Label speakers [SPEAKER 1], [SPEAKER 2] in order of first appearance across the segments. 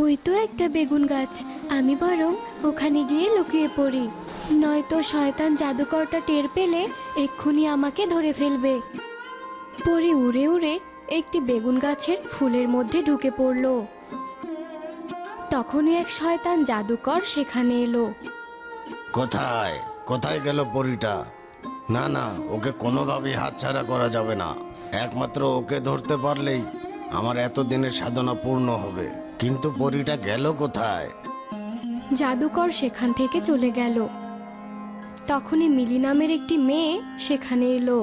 [SPEAKER 1] ওই তো একটা বেগুন গাছ, আমি বরং ওখানে গিয়ে লুকিয়ে পড়ি, নয়তো শয়তান জাদুকরটা টের পেলে এক্ষুনি আমাকে ধরে ফেলবে। পরে উড়ে উড়ে একটি বেগুন গাছের ফুলের মধ্যে ঢুকে পড়ল। তখনই এক শয়তান জাদুকর সেখানে এলো।
[SPEAKER 2] কোথায় কোথায় গেল পরীটা? না না, ওকে কোনোভাবেই হাতছাড়া করা যাবে না। একমাত্র ওকে ধরতে পারলেই আমার এতদিনের সাধনা পূর্ণ হবে। কিন্তু পরীটা গেল কোথায়?
[SPEAKER 1] জাদুকর সেখান থেকে চলে গেল। তখনই মিলি নামের একটি মেয়ে সেখানে এলো।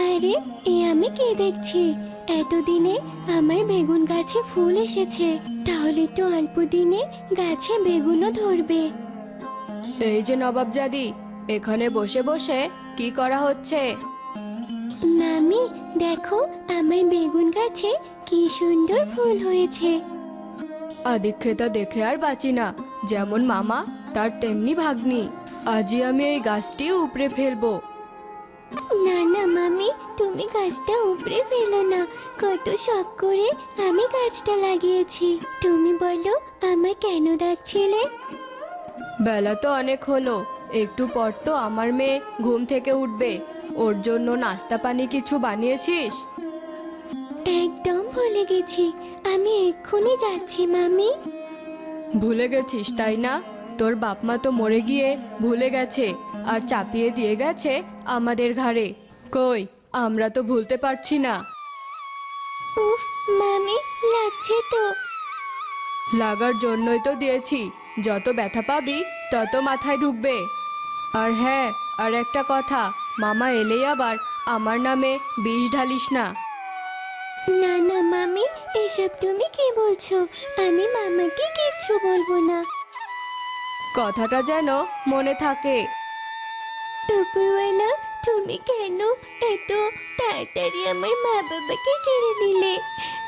[SPEAKER 1] আরে, এ আমি কে দেখছি? এতদিনে আমার বেগুন গাছে ফুল এসেছে, তাহলে তো অল্প দিনে গাছে বেগুনও ধরবে।
[SPEAKER 3] এই যে নবাবজাদি, এখানে বসে বসে কি করা হচ্ছে?
[SPEAKER 1] মামি, দেখো আমার বেগুন গাছে কি সুন্দর ফুল হয়েছে।
[SPEAKER 3] আদিক্ষেতা দেখে আর বাঁচি না, যেমন মামা তার তেমনি ভাগ্নি। আজই আমি এই গাছটি উপড়ে ফেলবো।
[SPEAKER 1] না না মামি, তুমি গাছটা উপড়ে ফেলো না। কত শখ করে আমি গাছটা লাগিয়েছি। তুমি বলো, আমায় কেন ডাকছিলে?
[SPEAKER 3] বেলা তো অনেক হলো, একটু পর তো আমার মেয়ে ঘুম থেকে উঠবে। ওর জন্য নাস্তা পানি কিছু বানিয়েছিস?
[SPEAKER 1] একদম ভুলে গেছি, আমি এক্ষুনি যাচ্ছি মামি।
[SPEAKER 3] ভুলে গেছিস তাই না? তোর বাপ মা তো মরে গিয়ে ভুলে গেছে আর চাপিয়ে দিয়ে গেছে আমাদের ঘাড়ে। কই, আমরা তো ভুলতে পারছি না।
[SPEAKER 1] উফ মামি, লাগছে তো।
[SPEAKER 3] লাগার জন্যই তো দিয়েছি, যত ব্যথা পাবি তত মাথায় ঢুকবে। আর হ্যাঁ, আর একটা কথা, মামা এলেই আবার আমার নামে বিষ ঢালিস না।
[SPEAKER 1] না না মামি, এসব তুমি কি বলছো? আমি মামাকে কিচ্ছু বলবো না।
[SPEAKER 3] কথাটা যেন মনে থাকে।
[SPEAKER 1] দুপুরবেলা তুমি কেন এত তাড়াতাড়ি আমার মা বাবাকে কেড়ে নিলে?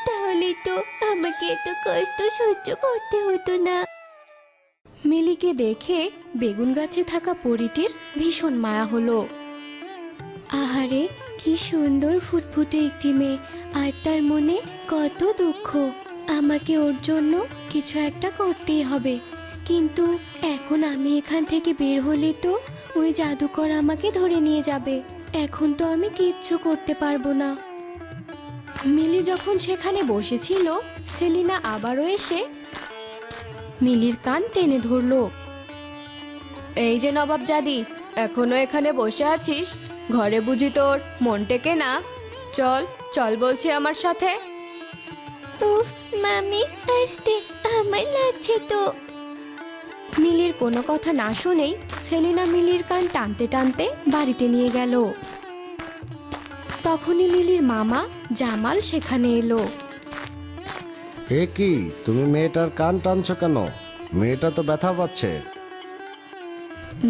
[SPEAKER 1] তাহলে তো আমাকে এত কষ্ট সহ্য করতে হতো না। মিলিকে দেখে বেগুন গাছে থাকা পরীটির ভীষণ মায়া হলো। আহারে, কি সুন্দর ফুটফুটে একটি মেয়ে, আর তার মনে কত দুঃখ। আমাকে ওর জন্য কিছু একটা করতেই হবে। কিন্তু এখন আমি এখান থেকে বের হলে তো ওই জাদুকর আমাকে ধরে নিয়ে যাবে। এখন তো আমি কিচ্ছু করতে পারবো না। মিলি যখন সেখানে বসেছিল, সেলিনা আবারও এসে মিলির কান টেনে ধরলো।
[SPEAKER 3] এই যে নবাবজাদি, এখনো এখানে বসে আছিস? ঘরে বুঝি তোর মন টেকে না? চল চল বলছি আমার সাথে।
[SPEAKER 1] উফ মামি, আসতে, আমার লাগছে তো। মিলির কোনো কথা না শুনেই সেলিনা মিলির কান টানতে টানতে বাড়িতে নিয়ে গেল। তখনই মিলির মামা জামাল সেখানে এলো।
[SPEAKER 2] এ কি, তুমি মেয়েটার কান টানছো কেন? মেয়েটা তো ব্যথা পাচ্ছে।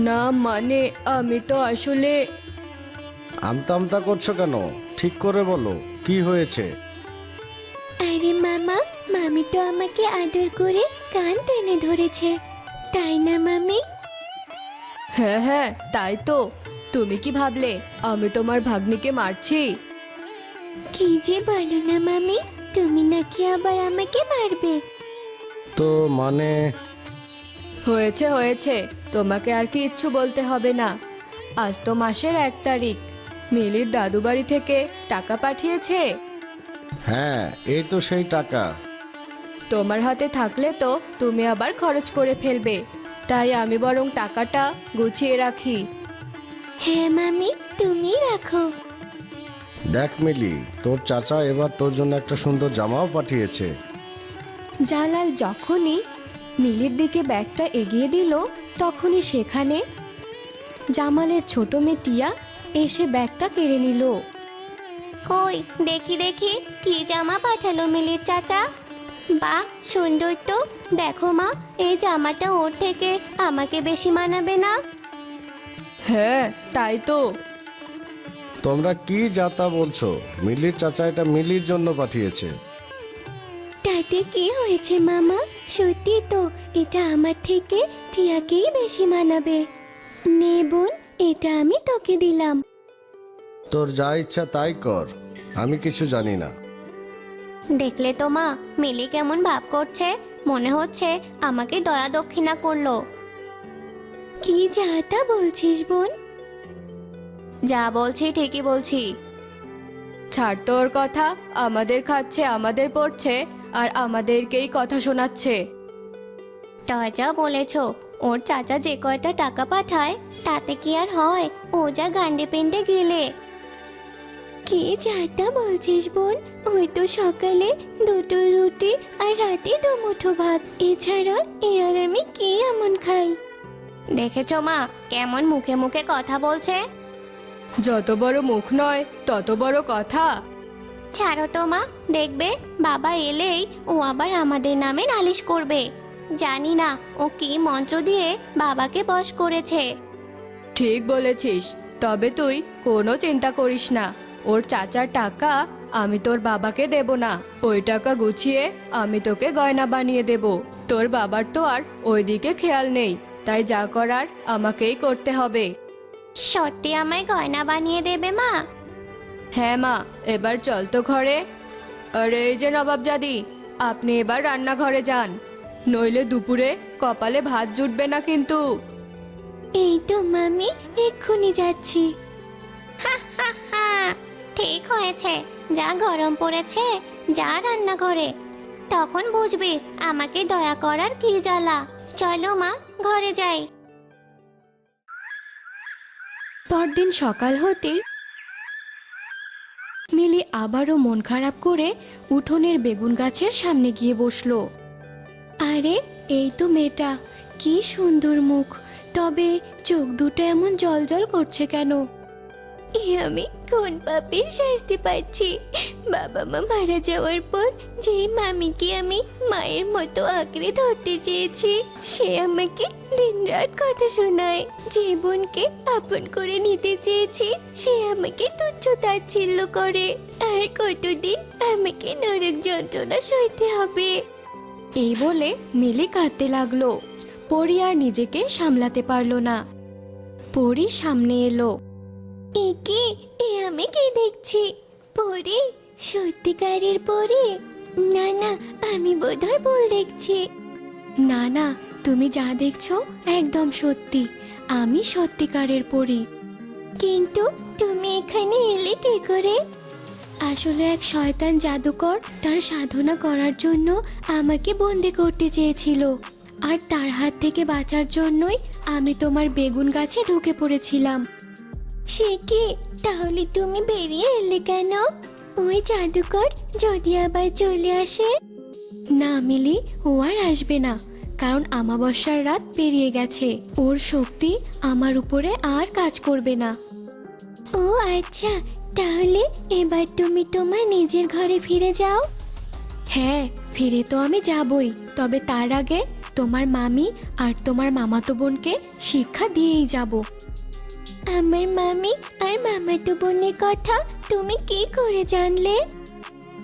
[SPEAKER 3] না মানে, আমি তো আসলে...
[SPEAKER 2] আমতা আমতা করছো কেন? ঠিক করে বলো, কি হয়েছে?
[SPEAKER 1] আরে মামা, মামি তো আমাকে আদর করে কান টেনে ধরেছে, তাই না মামি?
[SPEAKER 3] হ্যাঁ হ্যাঁ, তাই তো। তুমি কি ভাবলে আমি তোমার ভাগ্নিকে মারছি?
[SPEAKER 1] কি যে বলো না মামি, তুমি নাকি আবার আমাকে মারবে?
[SPEAKER 2] তো মানে?
[SPEAKER 3] হয়েছে হয়েছে, তোমাকে আর কিচ্ছু বলতে হবে না। আজ তো মাসের 1 তারিখ। মিলির দাদু বাড়ি থেকে টাকা পাঠিয়েছে।
[SPEAKER 2] হ্যাঁ, এই তো সেই টাকা।
[SPEAKER 3] তোমার হাতে থাকলে তো তুমি আবার খরচ করে ফেলবে, তাই আমি বরং টাকাটা গুছিয়ে রাখি।
[SPEAKER 1] হ্যাঁ মামি, তুমি রাখো।
[SPEAKER 2] দেখ মিলি, তোর চাচা এবার তোর জন্য একটা সুন্দর জামাও পাঠিয়েছে।
[SPEAKER 1] জালাল যখনই মিলির দিকে ব্যাগটা এগিয়ে দিল, তখনই সেখানে জামালের ছোট মেয়ে টিয়া এসে ব্যাগটা কেড়ে নিল। কই, দেখি দেখি, কি জামা পাঠালো মিলির চাচা? বাহ, সুন্দর তো। দেখো মা, এই জামাটা ওর থেকে আমাকে বেশি মানাবে না?
[SPEAKER 3] হ্যাঁ, তাই তো।
[SPEAKER 2] তোমরা কি যাতা বলছো? মিলির চাচা এটা মিলির জন্য পাঠিয়েছে।
[SPEAKER 1] তাতে কি হয়েছে মামা? সত্যি তো, এটা আমার থেকে টিয়াকেই বেশি মানাবে। নে বোন, এটা আমি তোকে দিলাম।
[SPEAKER 2] তোর যা ইচ্ছা তাই কর, আমি কিছু জানি না।
[SPEAKER 1] দেখলে তো মা, মিলি কেমন ভাব করছে। মনে হচ্ছে আমাকে দয়া দক্ষিণা করলো। কি যা তা বলছিস বোন? যা বলছি ঠিকই বলছি।
[SPEAKER 3] ছাড় তোর কথা, আমাদের খাচ্ছে, আমাদের পড়ছে, আর আমাদেরকেই কথা শোনাচ্ছে।
[SPEAKER 1] তা যা বলেছ, ওর চাচা যে কয়টা টাকা পাঠায় তাতে কি আর হয়? ও যা গান্ডে পিন্ডে গেলে। কি যাতা বলছিস বোন? ওই তো সকালে 2টো রুটি আর রাতে 2 মুঠো ভাত, এছাড়া এ আর আমি কি এমন খাই? দেখেছো মা কেমন মুখে মুখে কথা বলছে?
[SPEAKER 3] যত বড় মুখ নয় তত বড় কথা।
[SPEAKER 1] ছাড়ো তো মা, দেখবে বাবা এলেই ও আবার আমাদের নামে নালিশ করবে। জানি না ও কি মন্ত্র দিয়ে বাবাকে বশ করেছে।
[SPEAKER 3] ঠিক বলেছিস, তবে তুই কোনো চিন্তা করিস না। ওর চাচার টাকা আমি তোর বাবাকে দেব না। ওই টাকা গুছিয়ে আমি তোকে গয়না বানিয়ে দেব। তোর বাবার তো আর ওইদিকে খেয়াল নেই, তাই যা করার আমাকেই করতে হবে।
[SPEAKER 1] সত্যি আমায় গয়না বানিয়ে দেবে মা?
[SPEAKER 3] হ্যাঁ মা, এবার চল তো ঘরে। আর এই যে নবাবজাদি, আপনি এবার রান্নাঘরে যান, নইলে দুপুরে কপালে ভাত জুটবে না কিন্তু।
[SPEAKER 1] এই তো মামি, এক্ষুনি যাচ্ছি। ঠিক হয়েছে, যা গরম পড়েছে, যা রান্নাঘরে, তখন বুঝবি আমাকে দয়া করার কি জ্বালা। চলো মা, ঘরে যাই।
[SPEAKER 3] পরদিন সকাল হতেই মিলি আবারও মন খারাপ করে উঠোনের বেগুন গাছের সামনে গিয়ে বসলো। আরে এই তো মেয়েটা, কি সুন্দর মুখ, তবে চোখ দুটো এমন জলজল করছে কেন?
[SPEAKER 1] আমি কোন পাপের শাস্তি পাচ্ছি? বাবা মা মারা যাওয়ার পর যে মামিকে আমি মায়ের মতো আঁকড়ে ধরতে চেয়েছি, সে আমাকে দিনরাত কথা শোনায়। যে বোনকে আপন করে নিতে চেয়েছি, সে আমাকে তুচ্ছ তাচ্ছিল্য করে। আর কতদিন আমাকে নরক যন্ত্রণা সইতে হবে?
[SPEAKER 3] এই বলে মিলি কাঁদতে লাগলো। পরি আর নিজেকে সামলাতে পারলো না। পরি সামনে এলো।
[SPEAKER 1] এ আমি কি দেখছি? পরি? সত্যিকারের পরি? না না, আমি বোধহয় ভুল দেখছি।
[SPEAKER 3] না না, তুমি যা দেখছো একদম সত্যি, আমি সত্যিকারের পরি।
[SPEAKER 1] কিন্তু তুমি এখানে এলে কি করে?
[SPEAKER 3] আসলে এক শয়তান জাদুকর তার সাধনা করার জন্য আমাকে বন্দি করতে চেয়েছিল, আর তার হাত থেকে বাঁচার জন্যই আমি তোমার বেগুন গাছে ঢুকে পড়েছিলাম।
[SPEAKER 1] সে কি? তাহলে তুমি বেরিয়ে এলে কেন? ওই জাদুকর যদি আবার চলে আসে?
[SPEAKER 3] না মিলি, ও আর আসবে না, কারণ অমাবস্যার রাত পেরিয়ে গেছে। ওর শক্তি আমার উপরে আর কাজ করবে না।
[SPEAKER 1] ও আচ্ছা, তাহলে এবার তুমি তোমার নিজের ঘরে ফিরে যাও।
[SPEAKER 3] হ্যাঁ, ফিরে তো আমি যাবই, তবে তার আগে তোমার মামি আর তোমার মামাতো বোনকে শিক্ষা দিয়েই যাব।
[SPEAKER 1] আমার মামি আর মামাতো বোনের কথা তুমি কি করে জানলে?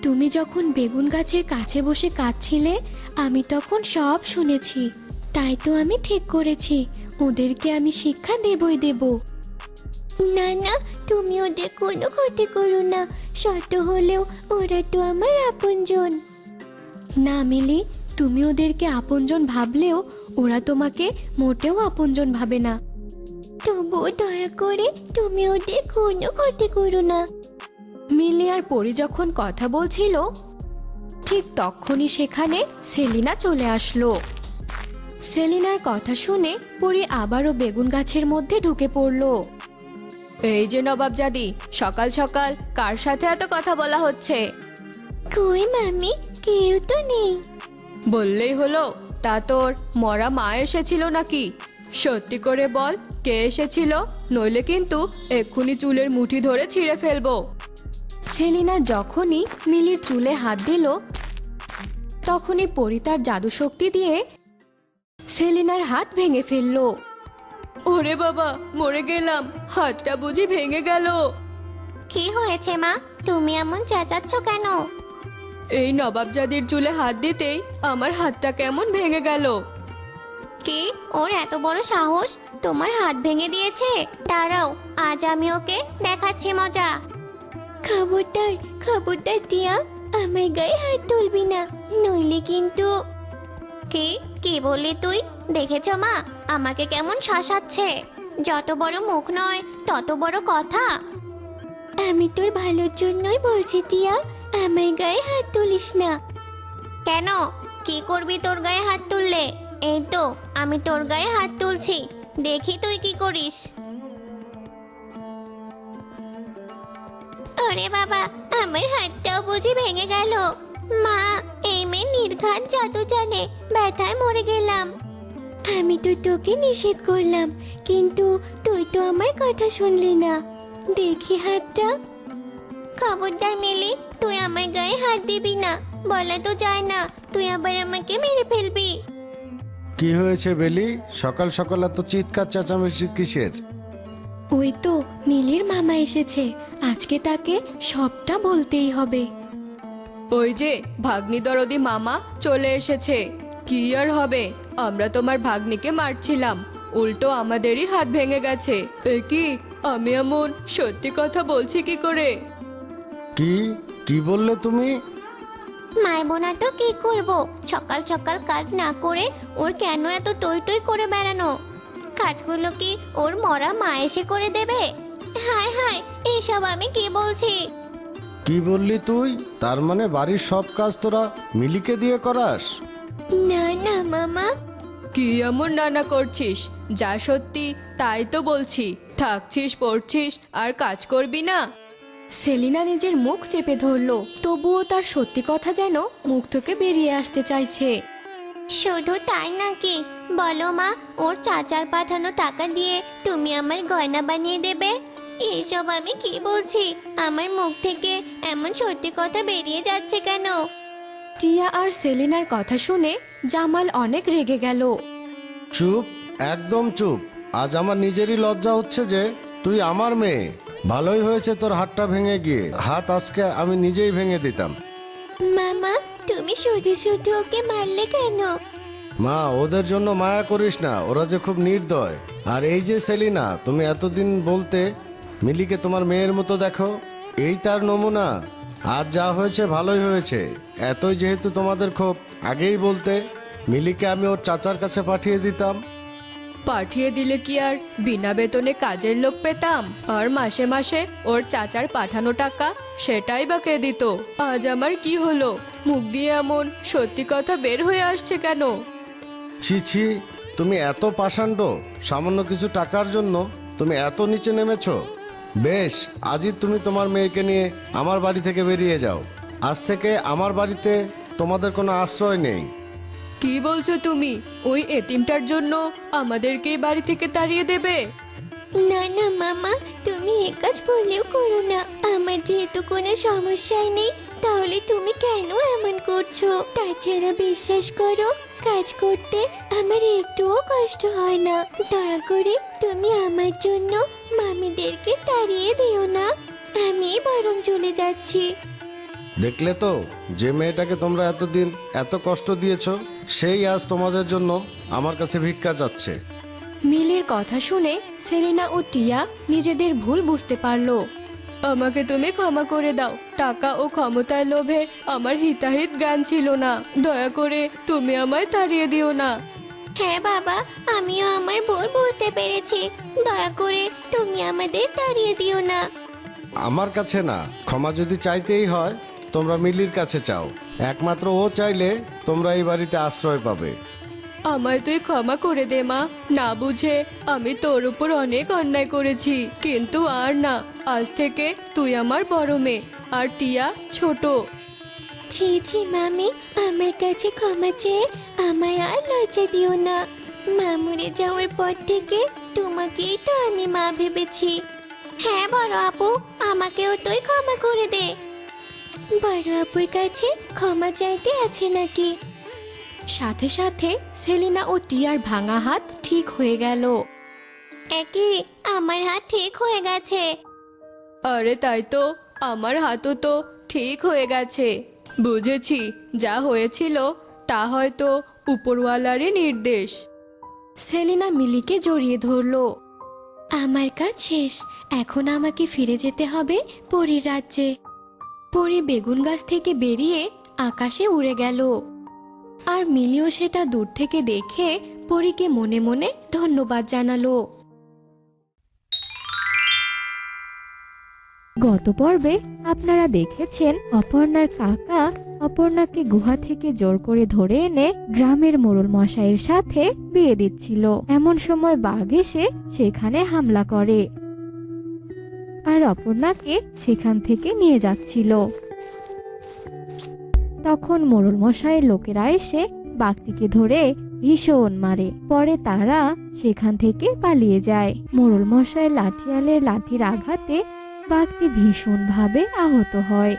[SPEAKER 3] তুমি যখন বেগুন গাছের কাছে বসে কাঁদছিলে, আমি তখন সব শুনেছি। তাই তো আমি ঠিক করেছি ওদেরকে আমি শিক্ষা দেবই দেব।
[SPEAKER 1] না না, তুমি ওদের কোনো ক্ষতি করো না। শত হলেও ওরা তো আমার আপনজন।
[SPEAKER 3] না মিলি, তুমি ওদেরকে আপনজন ভাবলেও ওরা তোমাকে মোটেও আপনজন ভাবে না।
[SPEAKER 1] তবুও দয়া করে তুমি ওদের কোনো ক্ষতি করো না।
[SPEAKER 3] মিলি আর পরি যখন কথা বলছিল, ঠিক তখনই সেখানে সেলিনা চলে আসলো। সেলিনার কথা শুনে পরি আবারও বেগুন গাছের মধ্যে ঢুকে পড়লো। এই যে নবাবজাদি, সকাল সকাল কার সাথে এত কথা বলা হচ্ছে?
[SPEAKER 1] কই মামি, কেউ তো নেই।
[SPEAKER 3] বললেই হলো, তা তোর মরা মা এসেছিল নাকি? সত্যি করে বল, কে এসেছিল, নইলে কিন্তু এক্ষুনি চুলের মুঠি ধরে ছিঁড়ে ফেলবো। সেলিনা যখনই মিলির চুলে হাত দিল, তখনই পরি তার জাদু শক্তি দিয়ে সেলিনার হাত ভেঙে ফেললো। ওরে বাবা, মরে গেলাম, হাতটা বুঝি ভেঙে গেল।
[SPEAKER 1] কি হয়েছে মা, তুমি এমন চেঁচাচ্ছ কেন?
[SPEAKER 3] এই নবাবজাদির চুলে হাত দিতেই আমার হাতটা কেমন ভেঙে গেল।
[SPEAKER 1] কি, ওর এত বড় সাহস তোমার হাত ভেঙে দিয়েছে? দাঁড়াও, আজ আমি ওকে দেখাচ্ছি মজা। খবরদার, খবরদার টিয়া, আমার গায়ে হাত তুলবি না, নইলে কিন্তু। কি কি বললি তুই? দেখেছ মা, আমাকে কেমন শাসাচ্ছে। যত বড় মুখ নয় তত বড় কথা। আমি তোর ভালোর জন্যই বলছি টিয়া, আমার গায়ে হাত তুলিস না। কেন? কি করবি তোর গায়ে হাত তুললে? এই তো আমি তোর গায়ে হাত তুলছি, দেখি তুই কি করিস। ওরে বাবা, আমার হাতটাও বুঝি ভেঙে গেল। মা, এই মেয়ে নির্ঘাত জাদু জানে, ব্যথায় মরে গেলাম। আমি তো তোকে নিষেধ করলাম, কিন্তু তুই তো আমার কথা শুনলি না। দেখি হাতটা। খবরদার মিলি, তুই আমার গায়ে হাত দিবি না। বলা তো যায় না, তুই আবার আমাকে মেরে ফেলবি।
[SPEAKER 2] কি হয়েছে বেলি? সকাল সকাল এত চিৎকার চেঁচামেচি কিসের?
[SPEAKER 3] ওই তো মিলির মামা এসেছে, আজকে তাকে সবটা বলতেই হবে। ওই যে ভাগ্নি দরদি মামা চলে এসেছে। কি আর হবে, আমরা তোমার ভাগ্নিকে মারছিলাম, উল্টো আমাদেরই হাত ভেঙে গেছে। এ কি, আমি এমন সত্যি কথা বলছি কি করে?
[SPEAKER 2] কি কি বললে তুমি?
[SPEAKER 1] মারবো না তো কি করব? সকাল সকাল কাজ না করে ওর কেন এত টই টই করে বেড়ানো? কাজগুলো কি ওর মরা মা এসে করে দেবে? হায় হায়, এইসব আমি কি বলছি?
[SPEAKER 2] কি বললি তুই? তার মানে বাড়ির সব কাজ তোরা মিলিকে দিয়ে করাস?
[SPEAKER 1] না না মামা।
[SPEAKER 3] কি এমন নানা করছিস? যা সত্যি তাই তো বলছি। থাকছিস, পড়ছিস, আর কাজ করবি না? সেলিনা নিজের মুখ চেপে ধরলো, তবুও তার সত্যি কথা যেন মুখ থেকে বেরিয়ে আসতে চাইছে।
[SPEAKER 1] শুধু তাই নাকি? বলো মা, ওর চাচার পাঠানো টাকা দিয়ে তুমি আমার গয়না বানিয়ে দেবে? এইসব আমি কি বলছি? আমার মুখ থেকে এমন সত্যি কথা বেরিয়ে যাচ্ছে কেন?
[SPEAKER 3] টিয়া আর সেলিনার কথা শুনে জামাল অনেক রেগে গেল।
[SPEAKER 2] চুপ, একদম চুপ। আজ আমার নিজেরই লজ্জা হচ্ছে যে তুই আমার মেয়ে। ভালোই হয়েছে তোর হাতটা ভেঙে গিয়ে, হাত আজকে আমি নিজেই ভেঙে দিতাম।
[SPEAKER 1] মামা, তুমি শুধু শুধু ওকে মারলে কেন?
[SPEAKER 2] মা, ওদের জন্য মায়া করিস না, ওরা যে খুব নির্দয়। আর এই যে সেলিনা, তুমি এতদিন বলতে মিলিকে তোমার মেয়ের মতো দেখো, এই তার নমুনা। আজ যা হয়েছে ভালোই হয়েছে। এতই যেহেতু তোমাদের ক্ষোভ, আগেই বলতে মিলিকে আমি ওর চাচার কাছে পাঠিয়ে দিতাম।
[SPEAKER 3] পাঠিয়ে দিলে কি আর বিনা বেতনে কাজের লোক পেতাম? আর মাসে মাসে ওর চাচার পাঠানো টাকা সেটাই বা কে দিত? আজ আমার কি হলো? মুখ দিয়ে এমন সত্যি কথা বের হয়ে আসছে কেন?
[SPEAKER 2] ছি ছি, তুমি এত পাষাণ্ড! সামান্য কিছু টাকার জন্য তুমি এত নিচে নেমেছো? বেশ, আজই তুমি তোমার মেয়েকে নিয়ে আমার বাড়ি থেকে বেরিয়ে যাও। আজ থেকে আমার বাড়িতে তোমাদের কোনো আশ্রয় নেই।
[SPEAKER 3] কি বলছো তুমি? ওই এতিমটার জন্য আমাদেরকেই বাড়ি থেকে তাড়িয়ে দেবে?
[SPEAKER 1] না না মামা, তুমি এ কাজ বললেও করো না। আমার যেহেতু কোনো সমস্যাই নেই, তাহলে তুমি কেন এমন করছো? তাছাড়া বিশ্বাস করো, কাজ করতে আমার একটুও কষ্ট হয় না। দয়া করে তুমি আমার জন্য মামিদেরকে তাড়িয়ে দিও না। আমি বরং চলে যাচ্ছি।
[SPEAKER 2] দেখলে তো, যে মেয়েটাকে তোমরা এতদিন এত কষ্ট দিয়েছো, সেই আজ তোমাদের জন্য আমার কাছে ভিক্ষা চাচ্ছে।
[SPEAKER 3] মিলির কথা শুনে সেলিনা ও টিয়া নিজেদের ভুল বুঝতে পারলো। আমাকে তুমি ক্ষমা করে দাও, টাকা ও ক্ষমতার লোভে আমার হিতাহিত জ্ঞান ছিল না। দয়া করে তুমি আমায় তাড়িয়ে দিও না।
[SPEAKER 1] হ্যাঁ বাবা, আমিও আমার ভুল বুঝতে পেরেছি। দয়া করে তুমি আমাদের তাড়িয়ে দিও না।
[SPEAKER 2] আমার কাছে না, ক্ষমা যদি চাইতেই হয় তোমরা মিলির কাছে চাও। একমাত্র ও চাইলে তোমরা এই বাড়িতে আশ্রয় পাবে।
[SPEAKER 3] আমায় তুই ক্ষমা করে দে মা। না বুঝে আমি তোর উপর অনেক অন্যায় করেছি, কিন্তু আর না। আজ থেকে তুই আমার বড় মেয়ে, আর টিয়া ছোট।
[SPEAKER 1] ছি ছি মামি, আমার কাছে ক্ষমা চেয়ে আমায় আর লজ্জা দিও না। মা মরে যাওয়ার পর থেকে তোমাকেই তো আমি মা ভেবেছি। হ্যাঁ বড় আপু, আমাকেও তুই ক্ষমা করে দে। বড় আপুর কাছে ক্ষমা চাইতে আছে নাকি?
[SPEAKER 3] সাথে সাথে সেলিনা ও টিয়ার ভাঙা হাত ঠিক হয়ে গেল।
[SPEAKER 1] একই, আমার হাত ঠিক হয়ে গেছে।
[SPEAKER 3] আরে তাই তো, আমার হাতও তো ঠিক হয়ে গেছে। বুঝেছি, যা হয়েছিল তা হয়তো উপরওয়ালারই নির্দেশ। সেলিনা মিলিকে জড়িয়ে ধরলো।
[SPEAKER 1] আমার কাজ শেষ, এখন আমাকে ফিরে যেতে হবে পরীর রাজ্যে।
[SPEAKER 3] পরে বেগুন গাছ থেকে বেরিয়ে আকাশে উড়ে গেল।
[SPEAKER 1] আর মিলিও সেটা দূর থেকে দেখে পরীকে মনে মনে ধন্যবাদ জানালো।
[SPEAKER 4] গত পর্বে আপনারা দেখেছেন অপর্ণার কাকা অপর্ণাকে গুহা থেকে জোর করে ধরে এনে গ্রামের মোড়ল মশাইয়ের সাথে বিয়ে দিচ্ছিল। এমন সময় বাঘ এসে সেখানে হামলা করে আর অপর্ণাকে সেখান থেকে নিয়ে যাচ্ছিল। তখন মোড়ল মশাইয়ের লোকেরা এসে বাঘটিকে ধরে ভীষণ মারে। পরে তারা সেখান থেকে পালিয়ে যায়। মোড়ল মশাইয়ের লাঠিয়ালের লাঠির আঘাতে বাঘটি ভীষণভাবে আহত হয়,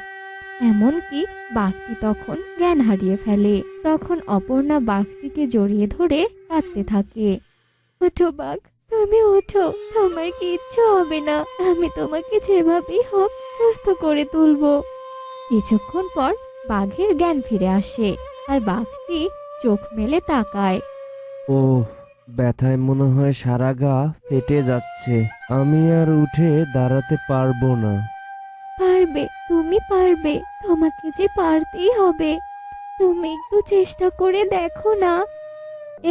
[SPEAKER 4] এমনকি বাঘটি তখন জ্ঞান হারিয়ে ফেলে। তখন অপর্ণা বাঘটিকে জড়িয়ে ধরে কাঁদতে থাকে। ওঠো বাঘ, তুমি ওঠো, তোমার কিচ্ছু হবে না, আমি তোমাকে যেভাবেই হোক সুস্থ করে তুলবো। কিছুক্ষণ পর বাঘের জ্ঞান ফিরে আসে আর বাঘটি চোখ মেলে তাকায়।
[SPEAKER 5] ও, ব্যথায় মনে হয় সারা গা ফেটে যাচ্ছে, আমি আর উঠে দাঁড়াতে পারবো না।
[SPEAKER 4] পারবে, তুমি পারবে, তোমাকে যে পারতেই হবে, তুমি একটু চেষ্টা করে দেখো না।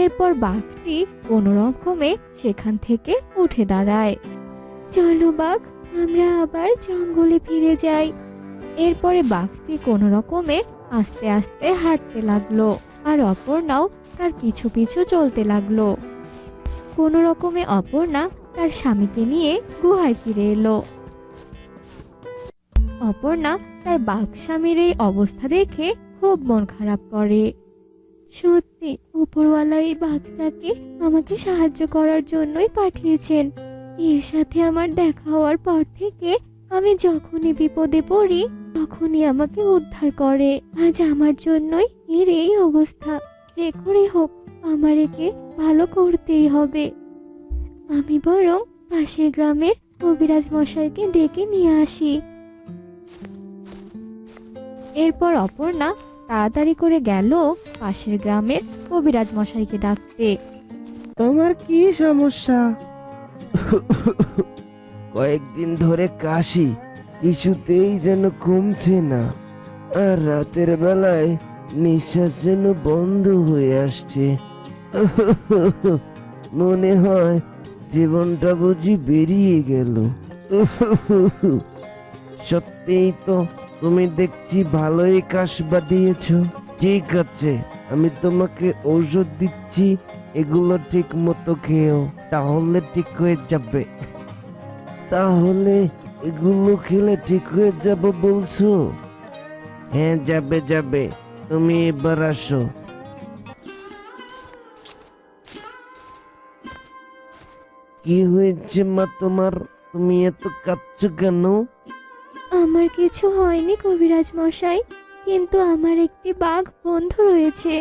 [SPEAKER 4] এরপর বাঘটি কোনো রকমে সেখান থেকে উঠে দাঁড়ায়। চলো বাঘ, আমরা আবার জঙ্গলে ফিরে যাই। এরপরে বাঘটি কোনো রকমে আস্তে আস্তে হাঁটতে লাগলো আর অপর্ণাও তার পিছু পিছু চলতে লাগলো। কোনো রকমে অপর্ণা তার স্বামীকে নিয়ে গুহায় ফিরে এলো। অপর্ণা তার বাঘ স্বামীর এই অবস্থা দেখে খুব মন খারাপ করে। সত্যি উপরওয়ালা এই বাঘটাকে আমাকে সাহায্য করার জন্যই পাঠিয়েছেন। এর সাথে আমার দেখা হওয়ার পর থেকে আমি যখনই বিপদে পড়ি তখনই আমাকে উদ্ধার করে। আজ আমার জন্যই এর এই অবস্থা। যে করে হোক আমার একে ভালো করতেই হবে। আমি বরং পাশের গ্রামের কবিরাজ মশাইকে ডেকে নিয়ে আসি। এরপর অপর্ণা তাড়াতাড়ি করে গেল পাশের গ্রামের কবিরাজ মশাইকে ডাকতে।
[SPEAKER 5] তোমার কি সমস্যা? কয়েকদিন ধরে কাশি, কিছুতেই যেন কমছে না, আর রাতের বেলায় নিঃশ্বাস যেন বন্ধ হয়ে আসছে। মনে হয় জীবনটা বুঝি বেরিয়ে গেল। সত্যিই তো, তুমি দেখছি ভালোই কাশ বাঁধিয়েছ। ঠিক আছে, আমি তোমাকে ঔষধ দিচ্ছি, এগুলো ঠিক মতো খেও, তাহলে ঠিক হয়ে যাবে। তাহলে এগুলো খেলে ঠিক হয়ে যাবে বলছো? হ্যাঁ, যাবে যাবে, তুমি এবার আসো। কি হয়েছে মা তোমার? তুমি এত কাঁদছো কেন?
[SPEAKER 4] আমার কিছু হয়নি কবিরাজ মশাই, কিন্তু আমার একটি বাঘ বন্ধু রয়েছে,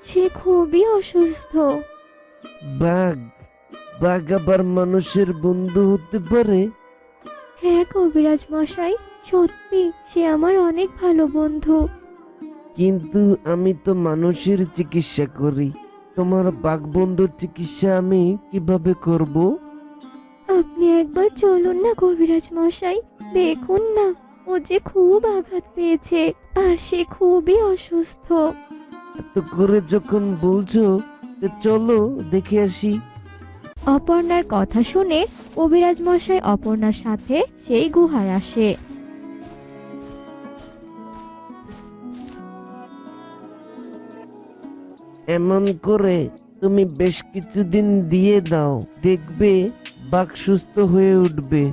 [SPEAKER 4] সে খুবই অসুস্থ।
[SPEAKER 5] বাঘ? বাঘ আবার মানুষের বন্ধু হতে পারে?
[SPEAKER 4] হ্যাঁ কবিরাজ মশাই, সত্যি সে আমার অনেক ভালো বন্ধু।
[SPEAKER 5] কিন্তু আমি তো মানুষের চিকিৎসা করি, তোমার বাঘ বন্ধুর চিকিৎসা আমি কিভাবে করব?
[SPEAKER 4] আপনি একবার চলুন না কবিরাজ মশাই, দেখুন না, ও যে খুব আঘাত পেয়েছে আর সে খুবই অসুস্থ।
[SPEAKER 5] এত করে যখন বলছো, তো চলো দেখে আসি।
[SPEAKER 4] অপর্ণার কথা শুনে কবিরাজ মশাই অপর্ণার সাথে সেই গুহায় আসে।
[SPEAKER 5] এমন করে তুমি বেশ কিছুদিন দিয়ে দাও, দেখবে বাঘ সুস্থ হয়ে উঠবে।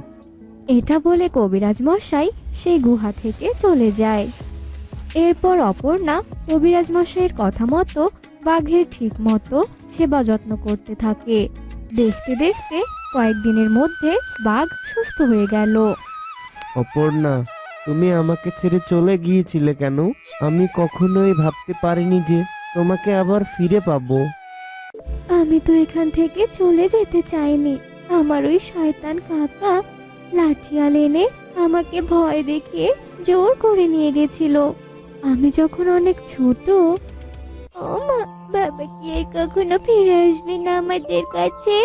[SPEAKER 4] এটা বলে কবিরাজ মশাই সেই গুহা থেকে চলে যায়। এরপর অপর্ণা কবিরাজ মশাইয়ের কথা মতো বাঘের ঠিক মতো সেবা যত্ন করতে থাকে। দেখতে দেখতে কয়েকদিনের মধ্যে বাঘ সুস্থ হয়ে গেল।
[SPEAKER 5] অপর্ণা, তুমি আমাকে ছেড়ে চলে গিয়েছিলে কেন? আমি কখনোই ভাবতে পারিনি যে তোমাকে আবার ফিরে পাবো।
[SPEAKER 4] আমি তো এখান থেকে চলে যেতে চাইনি, আমার ওই শয়তান কাকা লাঠিয়াল এনে আমাকে ভয় দেখিয়ে জোর করে নিয়ে গেছিল। আমি যখন অনেক ছোট। ও মা, বাবা কি আর কখনো ফিরে আসবে না আমাদের কাছে?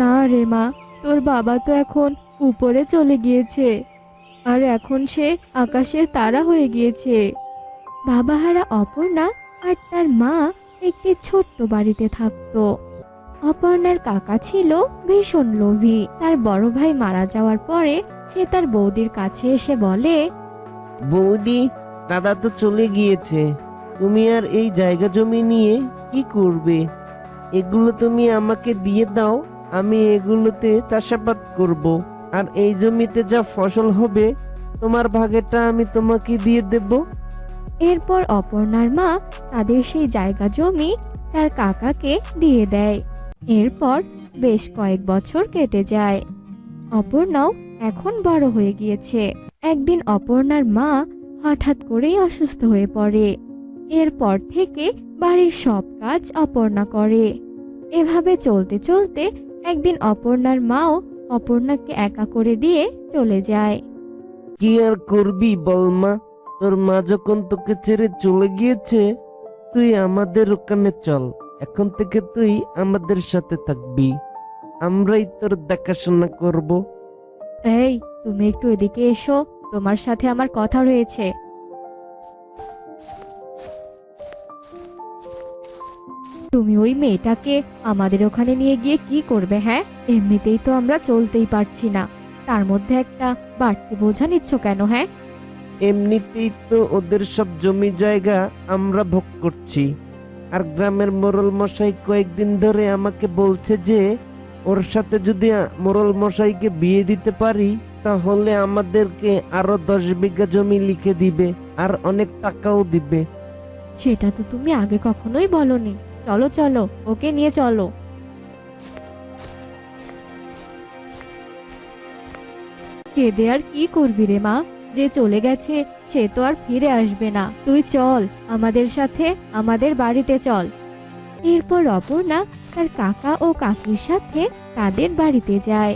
[SPEAKER 3] না রে মা, তোর বাবা তো এখন উপরে চলে গিয়েছে, আর এখন সে আকাশের তারা হয়ে গিয়েছে।
[SPEAKER 4] বাবাহারা অপর্ণা আর তার মা একটি ছোট্ট বাড়িতে থাকতো। অপর্ণার কাকা ছিল ভীষণ লোভী। তার বড় ভাই মারা যাওয়ার পরে সে তার বৌদির কাছে এসে বলে,
[SPEAKER 5] বৌদি, দাদা তো চলে গিয়েছে, তুমি আর এই জায়গা জমি নিয়ে কি করবে? এগুলো তুমি আমাকে দিয়ে দাও, আমি এগুলোতে চাষাবাদ করব। আর এই জমিতে যা ফসল হবে তোমার ভাগেরটা আমি তোমাকে দিয়ে দেব।
[SPEAKER 4] এরপর অপর্ণার মা তাদের সেই জায়গা জমি তার কাকাকে দিয়ে দেয়। এরপর বেশ কয়েক বছর কেটে যায়। অপর্ণাও এখন বড় হয়ে গিয়েছে। একদিন অপর্ণার মা হঠাৎ করেই অসুস্থ হয়ে পড়ে। এরপর থেকে বাড়ির সব কাজ অপর্ণা করে। এভাবে চলতে চলতে একদিন অপর্ণার মাও অপর্ণাকে একা করে দিয়ে চলে যায়।
[SPEAKER 5] কি আর করবি বল মা, তোর মা যখন তোকে ছেড়ে চলে গিয়েছে, তুই আমাদের ওখানে চল। এখন থেকে তুই আমাদের সাথে থাকবি, আমরাই তোর দেখাশোনা করব।
[SPEAKER 4] এই, তুমি একটু এদিকে এসো, তোমার সাথে আমার কথা রয়েছে। তুমি ওই মেয়েটাকে আমাদের ওখানে নিয়ে গিয়ে কি করবে? হ্যাঁ, এমনিতেই তো আমরা চলতেই পারছি না, তার মধ্যে একটা বাড়তি বোঝা নিচ্ছ কেন? হ্যাঁ,
[SPEAKER 5] এমনিতেই তো ওদের সব জমি জায়গা আমরা ভোগ করছি। আর গ্রামের মোড়ল মশাই কয়েকদিন ধরে আমাকে বলছে যে ওর সাথে যদি মোড়ল মশাইকে বিয়ে দিতে পারি তাহলে আমাদেরকে আরো 10 বিঘা জমি লিখে দিবে আর অনেক টাকাও দিবে।
[SPEAKER 4] সেটা তো তুমি আগে কখনোই বলনি। চলো চলো, ওকে নিয়ে চলো। কেঁদে আর কি করবি রে মা? যে চলে গেছে সে তো আর ফিরে আসবে না। তুই চল আমাদের সাথে, আমাদের বাড়িতে চল। এরপর অপর্ণা তার কাকা ও কাকির সাথে তাদের বাড়িতে যায়।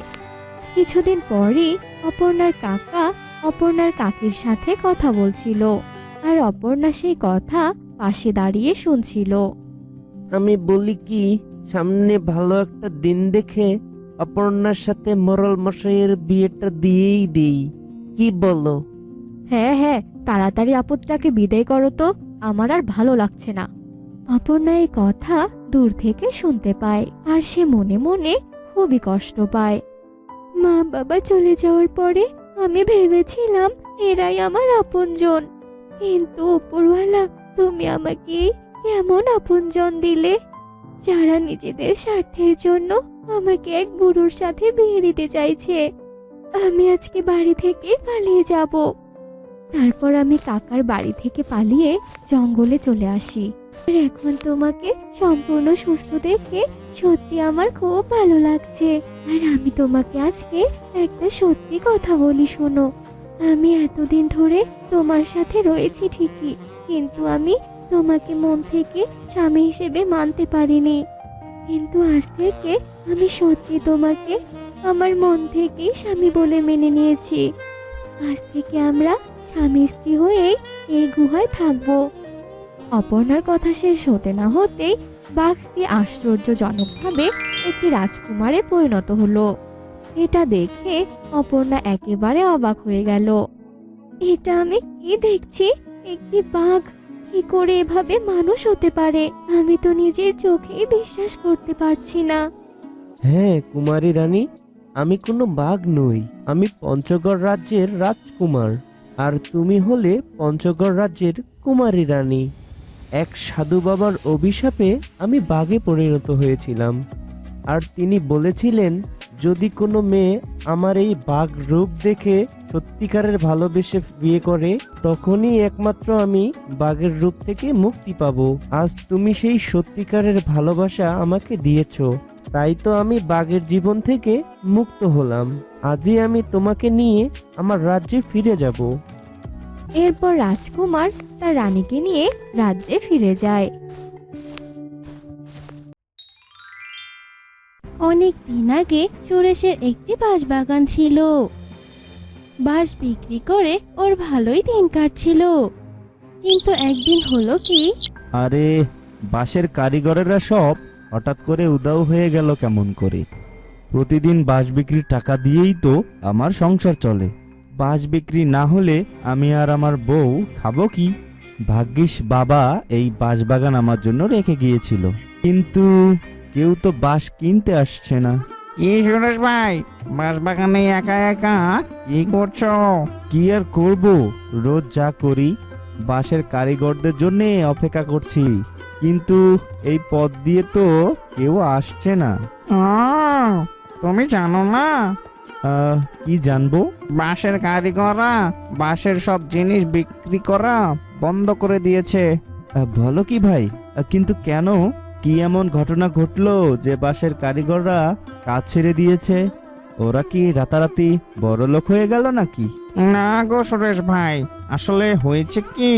[SPEAKER 4] কিছুদিন পরই অপর্ণার কাকা অপর্ণার কাকির সাথে কথা বলছিল, আর অপর্ণা সেই কথা পাশে দাঁড়িয়ে শুনছিল।
[SPEAKER 5] আমি বলি কি, সামনে ভালো একটা দিন দেখে অপর্ণার সাথে মোড়ল মশাইয়ের বিয়েটা দিয়েই দেই, কি বলো?
[SPEAKER 4] হ্যাঁ হ্যাঁ, তাড়াতাড়ি আপদটাকে বিদায় করো তো, আমার আর ভালো লাগছে না। অপর্ণা এই কথা দূর থেকে শুনতে পায়, আর সে মনে মনে খুবই কষ্ট পায়। মা বাবা চলে যাওয়ার পরে আমি ভেবেছিলাম এরাই আমার আপনজন, কিন্তু উপরওয়ালা তুমি আমাকে কেমন আপনজন দিলে, যারা নিজেদের স্বার্থের জন্য আমাকে এক বুড়োর সাথে বিয়ে দিতে চাইছে। আমি আজকে বাড়ি থেকে পালিয়ে যাব। তারপর আমি কাকার বাড়ি থেকে পালিয়ে জঙ্গলে চলে আসি। আর এখন তোমাকে সম্পূর্ণ সুস্থ দেখে সত্যি আমার খুব ভালো লাগছে। আর আমি তোমাকে আজকে একটা সত্যি কথা বলি, শোনো। আমি এতদিন ধরে তোমার সাথে রয়েছি ঠিকই, কিন্তু আমি তোমাকে মন থেকে স্বামী হিসেবে মানতে পারিনি। কিন্তু আজ থেকে আমি সত্যি তোমাকে আমার মন থেকেই স্বামী বলে মেনে নিয়েছি। আজ থেকে আমরা স্বামী স্ত্রী হয়ে এই গুহায় থাকবো। অপর্ণার কথা শেষ হতে না হতেই বাঘটি আশ্চর্যজনকভাবে একটি রাজকুমারে পরিণত হলো। এটা দেখে অপর্ণা একেবারে অবাক হয়ে গেল। এটা আমি কি দেখছি? একটি বাঘ কি করে এভাবে মানুষ হতে পারে? আমি তো নিজের চোখেই বিশ্বাস করতে পারছি না।
[SPEAKER 5] হ্যাঁ কুমারী রানী, আমি কোনো বাঘ নই, আমি পঞ্চগড় রাজ্যের রাজকুমার। আর তুমি হলে পঞ্চগড় রাজ্যের কুমারী রানী। এক সাধু বাবার অভিশাপে আমি বাঘে পরিণত হয়েছিলাম, আর তিনি বলেছিলেন যদি কোনো মেয়ে আমার এই বাঘ রূপ দেখে সত্যিকারের ভালোবেসে বিয়ে করে তখনই একমাত্র আমি বাঘের রূপ থেকে মুক্তি পাবো। আজ তুমি সেই সত্যিকারের ভালোবাসা আমাকে দিয়েছো, তাই তো আমি বাঘের জীবন থেকে মুক্ত হলাম। আজই আমি তোমাকে নিয়ে আমার রাজ্যে ফিরে যাব।
[SPEAKER 4] এরপর রাজকুমার তার রানীকে নিয়ে রাজ্যে ফিরে যায়।
[SPEAKER 1] অনেক দিন আগে সুরেশের একটি বাঁশবাগান ছিল। বাঁশ বিক্রি করে ওর ভালোই দিন কাটছিল। কিন্তু একদিন হলো কি,
[SPEAKER 6] আরে, বাঁশের কারিগরেরা সব হঠাৎ করে উধাও হয়ে গেল কেমন করে? প্রতিদিন বাঁশ বিক্রির টাকা দিয়েই তো আমার সংসার চলে। বাঁশ বিক্রি না হলে আমি আর আমার বউ খাবো কি? ভাগ্যিস বাবা এই বাঁশবাগান আমার জন্য রেখে গিয়েছিল, কিন্তু কেউ তো বাঁশ কিনতে আসছে না।
[SPEAKER 7] কি সুরেশ ভাই, বাঁশবাগানে একা একা কি করছো?
[SPEAKER 6] কি আর করব, রোজ যা করি, বাঁশের কারিগরদের জন্য অপেক্ষা করছি, কিন্তু এই পথ দিয়ে তো কেউ আসছে না।
[SPEAKER 7] আহ, তুমি জানো না
[SPEAKER 6] কি জানবো?
[SPEAKER 7] বাঁশের কারিগররা বাঁশের সব জিনিস বিক্রি করা বন্ধ করে দিয়েছে।
[SPEAKER 6] বলো কি ভাই? কিন্তু কেন? কি এমন ঘটনা ঘটলো যে বাঁশের কারিগররা কাজ ছেড়ে দিয়েছে? ওরা কি রাতারাতি বড়লোক হয়ে গেল নাকি?
[SPEAKER 7] না গো সুরেশ ভাই, আসলে হয়েছে কি,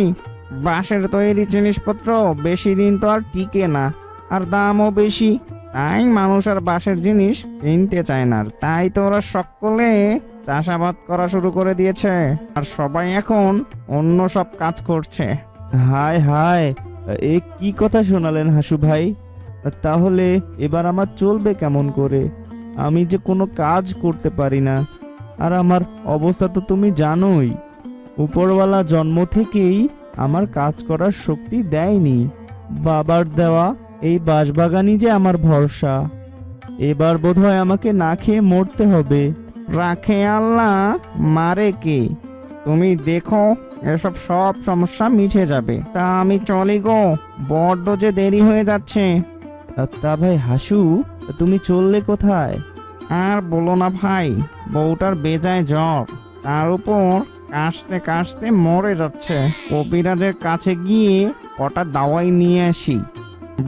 [SPEAKER 7] বাঁশের তৈরি জিনিসপত্র বেশি দিন তো আর টিকে না, আর দামও বেশি, তাই মানুষ আর বাঁশের জিনিস কিনতে চায় না। তাই তো ওরা সকলে চাষাবাদ করা শুরু করে দিয়েছে, আর সবাই এখন অন্য সব কাজ করছে।
[SPEAKER 6] হায় হায়, এ কি কথা শোনালেন হাসু ভাই? তাহলে এবার আমার চলবে কেমন করে? আমি যে কোনো কাজ করতে পারি না, আর আমার অবস্থা তো তুমি জানোই। উপরওয়ালা জন্ম থেকেই আমার কাজ করার শক্তি দেয়নি। বাবার দেওয়া এই বাঁশবাগানই যে আমার ভরসা। এবার বোধহয় আমাকে না খেয়ে মরতে হবে।
[SPEAKER 7] রাখে আল্লাহ, মারে কে? তুমি দেখো, এসব সব সমস্যা মিটে যাবে। তা আমি চলি গো, বড্ড যে দেরি হয়ে যাচ্ছে।
[SPEAKER 6] তা ভাই হাসু, তুমি চললে কোথায়?
[SPEAKER 7] আর বলো না ভাই, বউটার বেজায় জ্বর, তার উপর কাশতে কাশতে মরে যাচ্ছে। কবিরাজের কাছে গিয়ে কটা দাওয়াই নিয়ে আসি।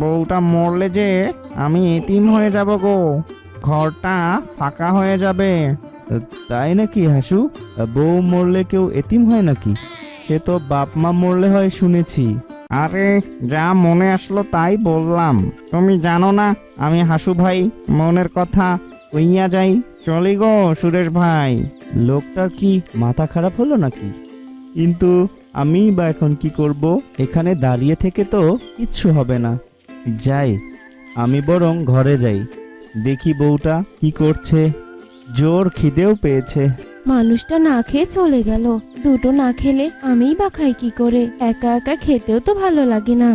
[SPEAKER 7] বউটা মরলে যে আমি এতিম হয়ে যাব গো, ঘরটা ফাঁকা হয়ে যাবে।
[SPEAKER 6] তাই নাকি হাসু? বউ মরলে কেউ এতিম হয় নাকি? সে তো বাপ মা মরলে হয় শুনেছি।
[SPEAKER 7] আরে যা মনে আসলো তাই বললাম। তুমি জানো না আমি হাসু ভাই, মনের কথা কইয়া যাই। চলি গো সুরেশ ভাই।
[SPEAKER 6] লোকটার কি মাথা খারাপ হলো নাকি? কিন্তু আমি বা এখন কি করব? এখানে দাঁড়িয়ে থেকে তো কিচ্ছু হবে না। যাই, আমি বরং ঘরে যাই, দেখি বউটা কি করছে। জোর খিদেও পেয়েছে।
[SPEAKER 4] মানুষটা না খেয়ে চলে গেল। দুটো না খেলে আমিই বা খাই কি করে? একা একা খেতেও তো ভালো লাগে না,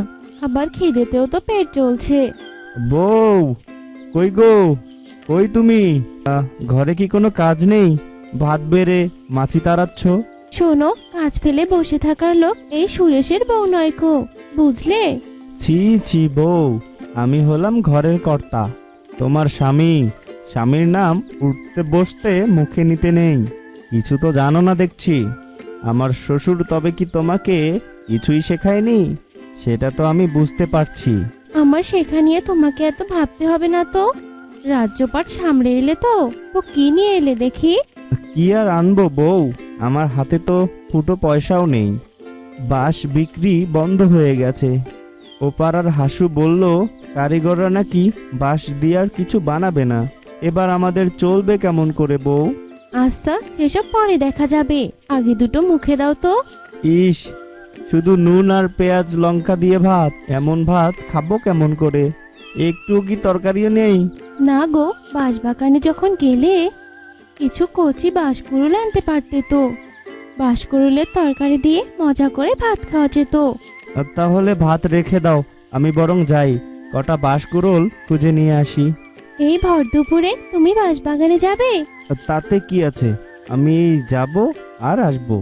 [SPEAKER 4] আবার খিদেতেও তো পেট চলছে।
[SPEAKER 6] বউ, কই গো, কই তুমি? ঘরে কি কোনো কাজ নেই? ভাত বেড়ে মাছি তাড়াচ্ছ?
[SPEAKER 4] শোনো, কাজ ফেলে বসে থাকার লোক এই সুরেশের বউ নয় কো, বুঝলে?
[SPEAKER 6] ছি ছি বউ, আমি হলাম ঘরের কর্তা, তোমার স্বামী। স্বামীর নাম উঠতে বসতে মুখে নিতে নেই। কিছু তো জানো না দেখছি। আমার শ্বশুর তবে কি তোমাকে কিছুই শেখায়নি? সেটা তো আমি বুঝতে পারছি।
[SPEAKER 4] আমার শেখা নিয়ে তোমাকে এত ভাবতে হবে না তো। রাজ্যপাট সামলে এলে তো কি নিয়ে এলে দেখি?
[SPEAKER 6] কি আর আনবো বউ, আমার হাতে তো ফুটো পয়সাও নেই। বাঁশ বিক্রি বন্ধ হয়ে গেছে। ও পাড়ার হাসু বলল কারিগররা নাকি বাঁশ দিয়ে আর কিছু বানাবে না। এবার আমাদের চলবে কেমন করে বউ?
[SPEAKER 4] আচ্ছা, সেসব পরে দেখা যাবে, আগে দুটো মুখে দাও তো।
[SPEAKER 6] ইস, শুধু নুন আর পেঁয়াজ লঙ্কা দিয়ে ভাত, এমন ভাত খাবো কেমন করে? একটু কি তরকারিও নেই?
[SPEAKER 4] না গো, বাঁশবাগানে যখন গেলে কিছু কচি বাঁশকুড়ুল আনতে পারতে তো। বাঁশকুড়ুলের তরকারি দিয়ে মজা করে ভাত খাওয়া যেত।
[SPEAKER 6] তাহলে ভাত রেখে দাও, আমি বরং যাই, কটা বাঁশকুড়োল খুঁজে নিয়ে আসি।
[SPEAKER 4] এই ভর দুপুরে তুমি বাঁশবাগানে যাবে?
[SPEAKER 6] তাতে কি আছে, আমি যাব আর আসবো।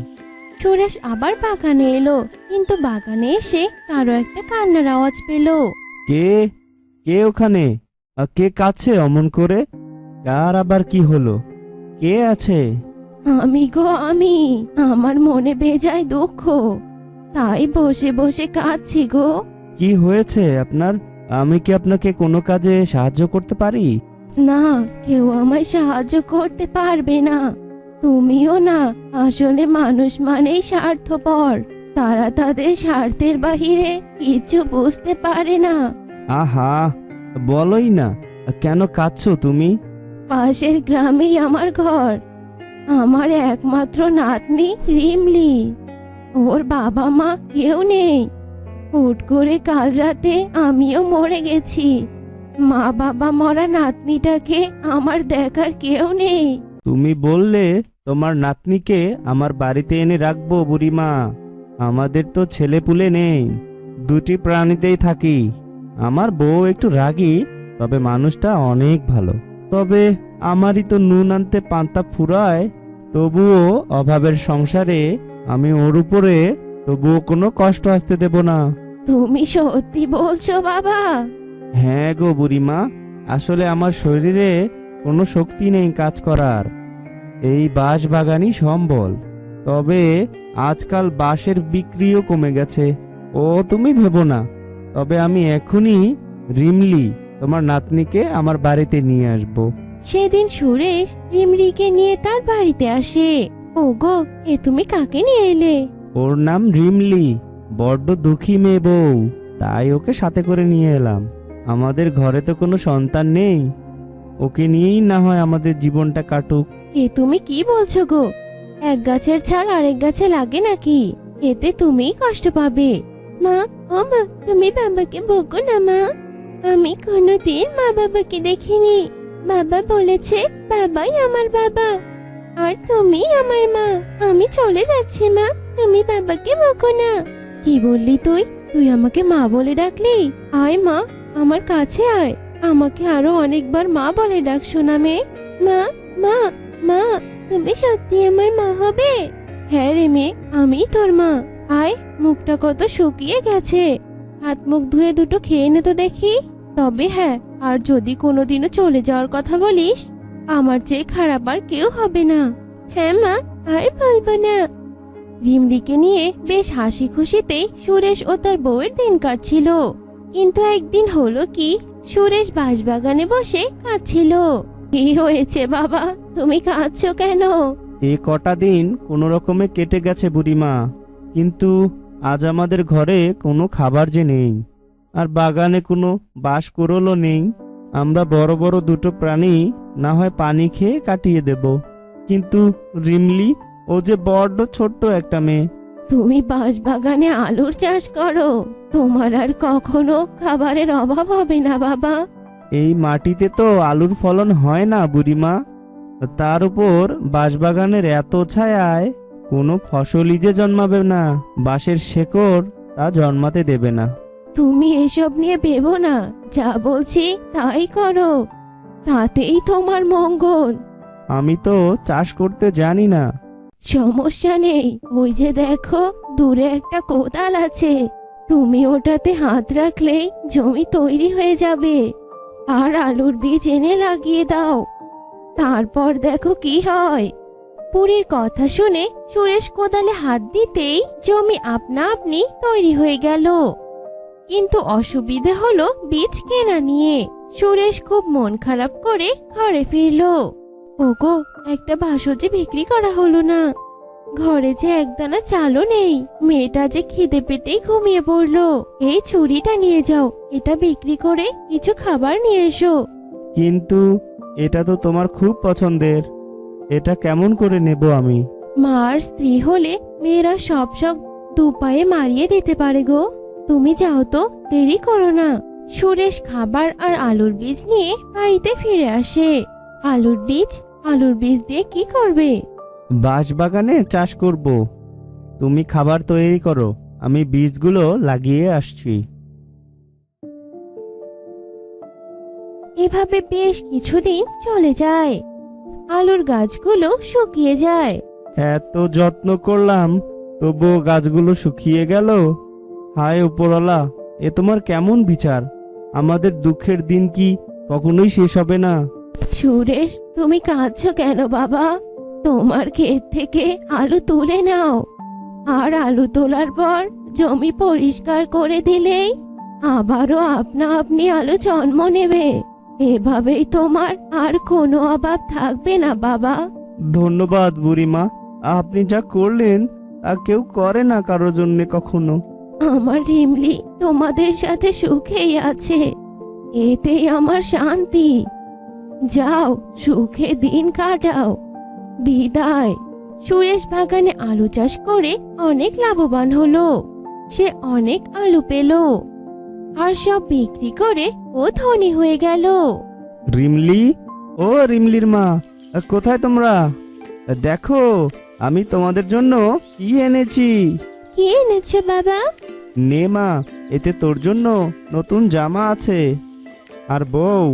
[SPEAKER 4] সুরেশ আবার বাগানে এলো, কিন্তু বাগানে এসে কারো একটা কান্নার আওয়াজ পেল।
[SPEAKER 6] কে কে ওখানে? কে কাছে অমন করে? কার আবার কি হলো? কে আছে?
[SPEAKER 4] আমি গো আমি, আমার মনে বেজায় দুঃখ, তাই বসে বসে কাঁদছি গো।
[SPEAKER 6] কি হয়েছে আপনার? আমি কি আপনাকে কোনো কাজে সাহায্য করতে পারি?
[SPEAKER 4] না, কেউ আমায় সাহায্য করতে পারবে না, তুমিও না। আসলে মানুষ মানেই স্বার্থপর, তারা তাদের স্বার্থের বাহিরে কিছু বুঝতে পারে না।
[SPEAKER 6] আহা, বলোই না, কেন কাঁদছো তুমি?
[SPEAKER 4] পাশের গ্রামেই আমার ঘর। আমার একমাত্র নাতনি রিমলি, ওর বাবা মা কেউ নেই। হুট করে কাল রাতে আমিও মরে গেছি। মা বাবা মরা নাতনিটাকে আমার দেখার কেউ নেই।
[SPEAKER 6] তুমি বললে তোমার নাতনিকে আমার বাড়িতে এনে রাখবো বুড়িমা। আমাদের তো ছেলেপুলে নেই, দুটি প্রাণীতেই থাকি। আমার বউ একটু রাগী, তবে মানুষটা অনেক ভালো। তবে আমারই তো নুন আনতে পান্তা ফুরায়, তবুও অভাবের সংসারে আমি ওর উপরে তবুও কোনো কষ্ট আসতে দেব না।
[SPEAKER 1] তুমি সত্যি বলছো বাবা?
[SPEAKER 6] হ্যাঁ গো বুড়িমা, আসলে আমার শরীরে কোনো শক্তি নেই কাজ করার, এই বাঁশ বাগানই সম্বল। তবে আজকাল বাঁশের বিক্রিও কমে গেছে। ও তুমি ভেবো না, তবে আমি এখনই রিমলি তোমার নাতনিকে আমার বাড়িতে নিয়ে আসব।
[SPEAKER 1] সেদিন সুরেশ রিমরিকে নিয়ে তার বাড়িতে আসে। ওগো, এ তুমি কাকে নিয়ে এলে?
[SPEAKER 6] ওর নাম রিমলি, বড্ড দুঃখী মেয়ে বউ, তাই ওকে সাথে করে নিয়ে এলাম। আমাদের ঘরে তো কোনো সন্তান নেই, ওকে নিয়েই না হয় আমাদের জীবনটা কাটুক।
[SPEAKER 1] এ তুমি কি বলছো গো? এক গাছের ছাল আরেক গাছে লাগে নাকি? এতে তুমিই কষ্ট পাবে। মা, ও মা, তুমি বাবাকে বকো না মা। আমি কোনোদিন মা বাবাকে দেখিনি। বাবা বলেছে বাবাই আমার বাবা, আর তুমি আমার মা। আমি চলে যাচ্ছি মা, তুমি বাবাকে বকো না। কি বললি তুই? তুই আমাকে মা বলে ডাকলি? আয় মা, আমার কাছে আয়। আমাকে আরো অনেকবার মা বলে ডাক শোনা মেয়ে। মা, মা, মা, তুমি সত্যি আমার মা হবে? হ্যাঁ রে মেয়ে, আমি তোর মা। আয়, মুখটা কত শুকিয়ে গেছে, হাত মুখ ধুয়ে দুটো খেয়ে নে তো দেখি। তবে হ্যাঁ, আর যদি কোনোদিনও চলে যাওয়ার কথা বলিস, আমার চেয়ে খারাপ আর কেউ হবে না। হ্যাঁ মা, আর বলবো না। রিমলিকে নিয়ে বেশ হাসি খুশিতে সুরেশ ও তার বউয়ের দিন কাটছিল। কিন্তু একদিন হলো কি, সুরেশ বাঁশবাগানে বসে কাঁদছিল। কি হয়েছে বাবা, তুমি কাঁদছো কেন?
[SPEAKER 6] এ কটা দিন কোনো রকমে কেটে গেছে বুড়িমা, কিন্তু আজ আমাদের ঘরে কোনো খাবার যে নেই, আর বাগানে কোনো বাঁশ কোরলও নেই। আমরা বড় বড় দুটো প্রাণী না হয় পানি খেয়ে কাটিয়ে দেব, কিন্তু রিমলি, ও যে বড্ড ছোট্ট একটা মেয়ে।
[SPEAKER 1] তুমি বাঁশবাগানে আলুর চাষ করো, তোমার আর কখনো খাবারের অভাব হবে না বাবা।
[SPEAKER 6] এই মাটিতে তো আলুর ফলন হয় না বুড়িমা, তার উপর বাঁশবাগানের এত ছায়ায় কোনো ফসলই যে জন্মাবে না, বাঁশের শেকড় তা জন্মাতে দেবে না।
[SPEAKER 1] তুমি এসব নিয়ে ভেবো না, যা বলছি তাই করো, তাতেই তোমার মঙ্গল।
[SPEAKER 6] আমি তো চাষ করতে জানি না।
[SPEAKER 1] সমস্যা নেই, ওই যে দেখো দূরে একটা কোদাল আছে, তুমি ওটাতে হাত রাখলেই জমি তৈরি হয়ে যাবে। আর আলুর বীজ এনে লাগিয়ে দাও, তারপর দেখো কি হয়। পুরীর কথা শুনে সুরেশ কোদালে হাত দিতেই জমি আপনা আপনি তৈরি হয়ে গেল। কিন্তু অসুবিধে হলো বীজ কেনা নিয়ে। সুরেশ খুব মন খারাপ করে ঘরে ফিরলো। ওগো, একটা বাঁশও যে বিক্রি করা হলো না, ঘরে যে একদানা চালও নেই। মেয়েটা যে খিদে পেটেই ঘুমিয়ে পড়লো। এই ছুরিটা নিয়ে যাও, এটা বিক্রি করে কিছু খাবার নিয়ে এসো।
[SPEAKER 6] কিন্তু এটা তো তোমার খুব পছন্দের, এটা কেমন করে নেব আমি?
[SPEAKER 1] মার স্ত্রী হলে মেয়েরা সব শখ দুপায়ে মারিয়ে দিতে পারে গো। তুমি যাও তো, দেরি করো না। সুরেশ খাবার আর আলুর বীজ নিয়ে বাড়িতে ফিরে আসে। আলুর বীজ দিয়ে কি করবে?
[SPEAKER 6] বাঁশবাগানে চাষ করব। তুমি খাবার তৈরি করো, আমি বীজগুলো লাগিয়ে আসছি।
[SPEAKER 1] এভাবে বেশ কিছুদিন চলে যায়। আলুর গাছগুলো শুকিয়ে যায়।
[SPEAKER 6] এত যত্ন করলাম, তবুও গাছগুলো শুকিয়ে গেল। হায় উপরওয়ালা, এ তোমার কেমন বিচার? আমাদের দুঃখের দিন কি কখনোই শেষ হবে না?
[SPEAKER 1] সুরেশ, তুমি কাঁদছো কেন বাবা? তোমার ক্ষেত থেকে আলু তুলে নাও, আর আলু তোলার পর জমি পরিষ্কার করে দিলেই আবারও আপনা আপনি আলু জন্ম নেবে। এভাবেই তোমার আর কোনো অভাব থাকবে না বাবা।
[SPEAKER 6] ধন্যবাদ বুড়িমা, আপনি যা করলেন তা কেউ করে না কারো জন্য কখনো।
[SPEAKER 1] আমার রিমলি তোমাদের সাথে সুখেই আছে, এতেই আমার শান্তি। যাও, সুখে দিন কাটাও। বিদায়। সুরেশ বাগানে আলু চাষ করে অনেক লাভবান হলো। সে অনেক আলু পেল, আর সব বিক্রি করে ও ধনী হয়ে গেল।
[SPEAKER 6] রিমলি, ও রিমলির মা, কোথায় তোমরা? দেখো আমি তোমাদের জন্য কি এনেছি।
[SPEAKER 1] কি এনেছো বাবা?
[SPEAKER 6] নে মা, এতে তোর জন্য নতুন জামা আছে। আর বউ,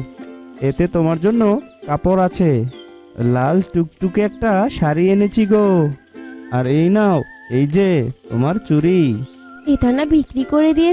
[SPEAKER 6] এতে তোমার জন্য কাপড় আছে। লাল টুকটুকে একটা শাড়ি এনেছি গো। আর এই নাও, এই যে তোমার চুড়ি।
[SPEAKER 1] এটা না বিক্রি করে দিয়ে